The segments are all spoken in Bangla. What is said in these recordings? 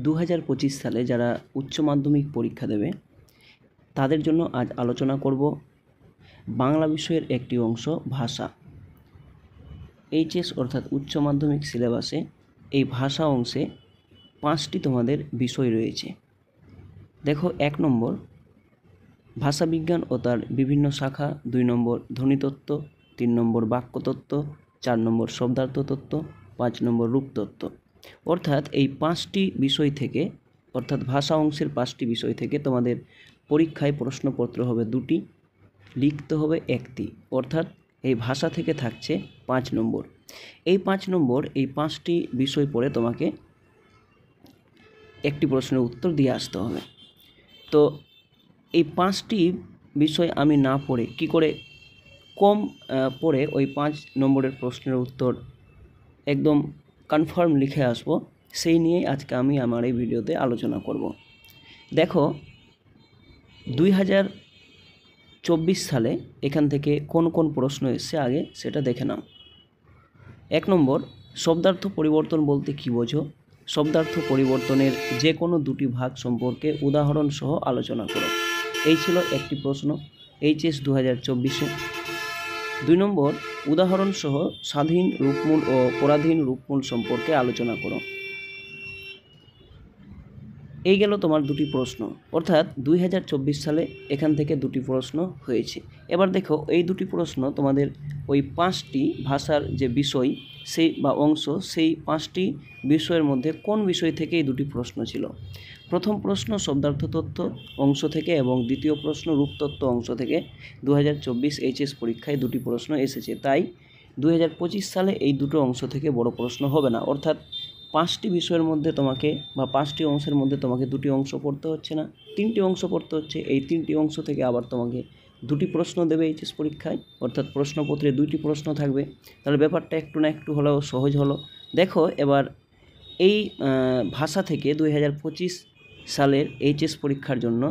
2025 সালে যারা উচ্চ মাধ্যমিক পরীক্ষা দেবে তাদের জন্য আজ আলোচনা করব বাংলা বিষয়ের একটি অংশ ভাষা। এইচএস অর্থাৎ উচ্চ মাধ্যমিক সিলেবাসে এই ভাষা অংশে 5টি তোমাদের বিষয় রয়েছে। দেখো, 1 নম্বর ভাষাবিজ্ঞান ও তার বিভিন্ন শাখা, 2 নম্বর ধ্বনিতত্ত্ব, 3 নম্বর বাক্যতত্ত্ব, 4 নম্বর শব্দার্থতত্ত্ব, 5 নম্বর রূপতত্ত্ব। অর্থাৎ এই 5টি বিষয় থেকে, অর্থাৎ ভাষা অংশের 5টি বিষয় থেকে তোমাদের পরীক্ষায় প্রশ্নপত্র হবে 2টি, লিখতে হবে 1টি। অর্থাৎ এই ভাষা থেকে থাকছে 5 নম্বর। এই 5 নম্বর, এই 5টি বিষয় পড়ে তোমাকে একটি প্রশ্নের উত্তর দিয়ে আসতে হবে। তো এই 5টি বিষয় আমি না পড়ে কি করে কম পড়ে ওই 5 নম্বরের প্রশ্নের উত্তর একদম কনফার্ম লিখে আসবো, সেই নিয়েই আজকে আমি আমার এই ভিডিওতে আলোচনা করব। দেখো, 2024 সালে এখান থেকে কোন কোন প্রশ্ন এসছে আগে সেটা দেখে নাও। 1 নম্বর, শব্দার্থ পরিবর্তন বলতে কী বোঝো? শব্দার্থ পরিবর্তনের যে কোনো 2টি ভাগ সম্পর্কে উদাহরণ সহ আলোচনা করো। এই ছিল একটি প্রশ্ন এইচএস 2024-এ। 2 নম্বর, উদাহরণ সহ স্বাধীন রূপমূল ও পরাধীন রূপমূল সম্পর্কে আলোচনা করো। এই গেল তোমার 2টি প্রশ্ন, অর্থাৎ 2024 সালে এখান থেকে 2টি প্রশ্ন হয়েছে। এবার দেখো, এই 2টি প্রশ্ন তোমাদের ওই 5টি ভাষার যে বিষয় সেই বা অংশ, সেই 5টি বিষয়ের মধ্যে কোন বিষয় থেকে এই 2টি প্রশ্ন ছিল। প্রথম প্রশ্ন শব্দার্থতত্ত্ব অংশ থেকে এবং দ্বিতীয় প্রশ্ন রূপতত্ত্ব অংশ থেকে 2024 এইচএস পরীক্ষায় 2টি প্রশ্ন এসেছে। তাই 2025 সালে এই 2টো অংশ থেকে বড় প্রশ্ন হবে না। অর্থাৎ 5টি বিষয়ের মধ্যে তোমাকে বা 5টি অংশের মধ্যে তোমাকে 2টি অংশ পড়তে হচ্ছে না, 3টি অংশ পড়তে হচ্ছে। এই 3টি অংশ থেকে আবার তোমাকে 2টি প্রশ্ন দেবে এইচএস পরীক্ষায়, অর্থাৎ প্রশ্নপত্রে 2টি প্রশ্ন থাকবে। তাহলে ব্যাপারটা একটু না একটু হলেও সহজ হলো। দেখো, এবার এই ভাষা থেকে 2025 সালের এইচএস পরীক্ষার জন্য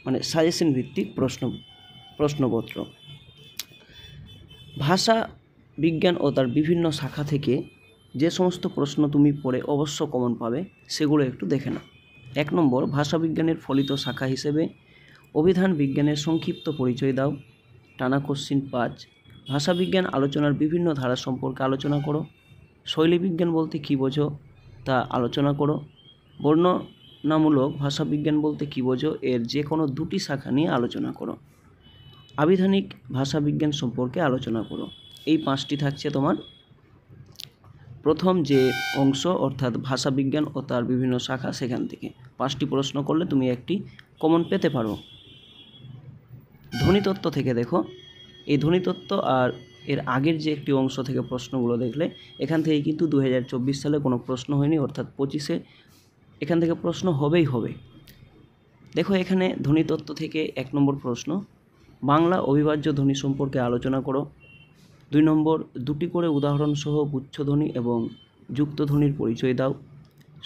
মানে সাজেশন ভিত্তিক প্রশ্নপত্র। ভাষা বিজ্ঞান ও তার বিভিন্ন শাখা থেকে যে সমস্ত প্রশ্ন তুমি পড়ে অবশ্য কমন পাবে সেগুলো একটু দেখে নাও। 1 নম্বর, ভাষাবিজ্ঞানের ফলিত শাখা হিসেবে অভিধান বিজ্ঞানের সংক্ষিপ্ত পরিচয় দাও। টানা কোশ্চিন 5। ভাষাবিজ্ঞান আলোচনার বিভিন্ন ধারা সম্পর্কে আলোচনা করো। শৈলীবিজ্ঞান বলতে কী বোঝো তা আলোচনা করো। বর্ণনামূলক ভাষাবিজ্ঞান বলতে কী বোঝো এর যে কোনো 2টি শাখা নিয়ে আলোচনা করো। আবিধানিক ভাষাবিজ্ঞান সম্পর্কে আলোচনা করো। এই 5টি থাকছে তোমার প্রথম যে অংশ, অর্থাৎ ভাষাবিজ্ঞান ও তার বিভিন্ন শাখা, সেখান থেকে 5টি প্রশ্ন করলে তুমি একটি কমন পেতে পারো। ধ্বনিতত্ত্ব থেকে দেখো, এই ধ্বনিতত্ত্ব আর এর আগের যে একটি অংশ থেকে প্রশ্নগুলো দেখলে এখান থেকে কিন্তু 2024 সালে কোনো প্রশ্ন হয়নি, অর্থাৎ 25-এ এখান থেকে প্রশ্ন হবেই হবে। দেখো, এখানে ধ্বনিতত্ত্ব থেকে 1 নম্বর প্রশ্ন, বাংলা অবিভাজ্য ধ্বনি সম্পর্কে আলোচনা করো। 2 নম্বর, 2টি করে উদাহরণসহ গুচ্ছধ্বনি এবং যুক্তধ্বনির পরিচয় দাও।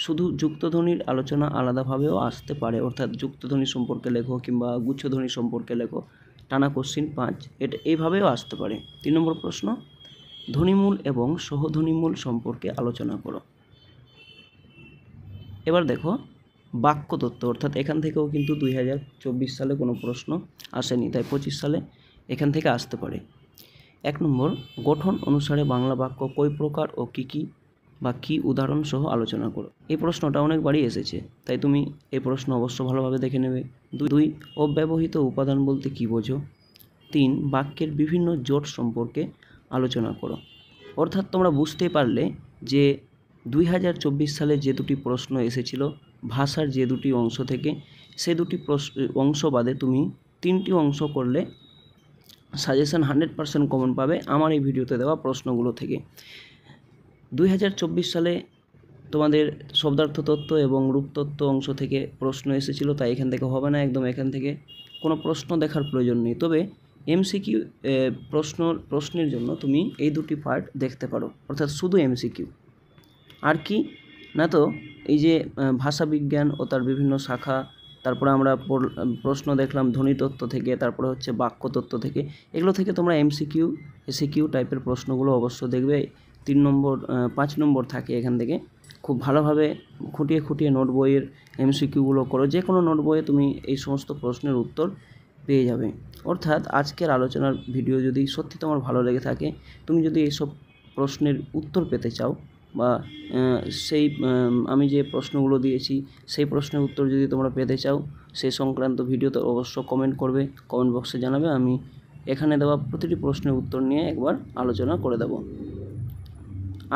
শুধু যুক্তধ্বনির আলোচনা আলাদাভাবেও আসতে পারে, অর্থাৎ যুক্তধ্বনি সম্পর্কে লেখো কিংবা গুচ্ছধ্বনি সম্পর্কে লেখো। টানা কোশ্চিন 5, এটা এইভাবেও আসতে পারে। 3 নম্বর প্রশ্ন, ধ্বনিমূল এবং সহধ্বনিমূল সম্পর্কে আলোচনা করো। এবার দেখো, বাক্যতত্ত্ব, অর্থাৎ এখান থেকেও কিন্তু 2024 সালে কোনো প্রশ্ন আসেনি, তাই 25 সালে এখান থেকে আসতে পারে। 1 নম্বর, গঠন অনুসারে বাংলা বাক্য কয় প্রকার ও কী কী বা কী উদাহরণ সহ আলোচনা করো। এই প্রশ্নটা অনেকবারই এসেছে, তাই তুমি এই প্রশ্ন অবশ্য ভালোভাবে দেখে নেবে। 2 অব্যবহৃত উপাদান বলতে কী বোঝো। 3 বাক্যের বিভিন্ন জোট সম্পর্কে আলোচনা করো। অর্থাৎ তোমরা বুঝতেই পারলে যে 2024 সালে যে 2টি প্রশ্ন এসেছিল ভাষার যে 2টি অংশ থেকে, সে 2টি অংশ বাদে তুমি 3টি অংশ করলে সাজেশন 100% কমন পাবে আমার এই ভিডিওতে দেওয়া প্রশ্নগুলো থেকে। 2024 সালে তোমাদের শব্দার্থতত্ত্ব এবং রূপতত্ত্ব অংশ থেকে প্রশ্ন এসেছিল, তাই এখান থেকে হবে না একদম, এখান থেকে কোনো প্রশ্ন দেখার প্রয়োজন নেই। তবে এমসিকিউ প্রশ্নের জন্য তুমি এই 2টি পার্ট দেখতে পারো, অর্থাৎ শুধু এমসিকিউ। আর কি না, তো এই যে ভাষাবিজ্ঞান ও তার বিভিন্ন শাখা, তারপরে আমরা প্রশ্ন দেখলাম ধ্বনিতত্ত্ব থেকে, তারপরে হচ্ছে বাক্যতত্ত্ব থেকে, এগুলো থেকে তোমরা এমসিকিউ এসিকিউ টাইপের প্রশ্নগুলো অবশ্য দেখবে। 3 নম্বর 5 নম্বর থাকে এখান থেকে। খুব ভালোভাবে খুঁটিয়ে খুঁটিয়ে নোট বইয়ের এমসিকিউগুলো করো। যে কোনো নোট বইয়ে তুমি এই সমস্ত প্রশ্নের উত্তর পেয়ে যাবে। অর্থাৎ আজকের আলোচনার ভিডিও যদি সত্যি তোমার ভালো লেগে থাকে, তুমি যদি এইসব প্রশ্নের উত্তর পেতে চাও বা আমি যে প্রশ্নগুলো দিয়েছি সেই প্রশ্নের উত্তর যদি তোমরা পেতে চাও, সেই সংক্রান্ত ভিডিওতে অবশ্য কমেন্ট করবে, কমেন্ট বক্সে জানাবে। আমি এখানে দেওয়া প্রতিটি প্রশ্নের উত্তর নিয়ে একবার আলোচনা করে দেব।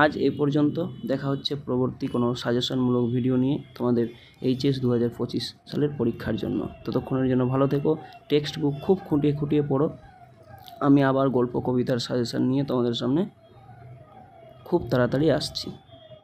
আজ এই পর্যন্ত। দেখা হচ্ছে পরবর্তী কোনো সাজেশনমূলক ভিডিও নিয়ে তোমাদের এইচএস 2025 সালের পরীক্ষার জন্য। ততক্ষণের জন্য ভালো থেকো। টেক্সট বুক খুব খুঁটিয়ে খুঁটিয়ে পড়ো। আমি আবার গল্প কবিতার সাজেশন নিয়ে তোমাদের সামনে খুব তাড়াতাড়ি আসছি।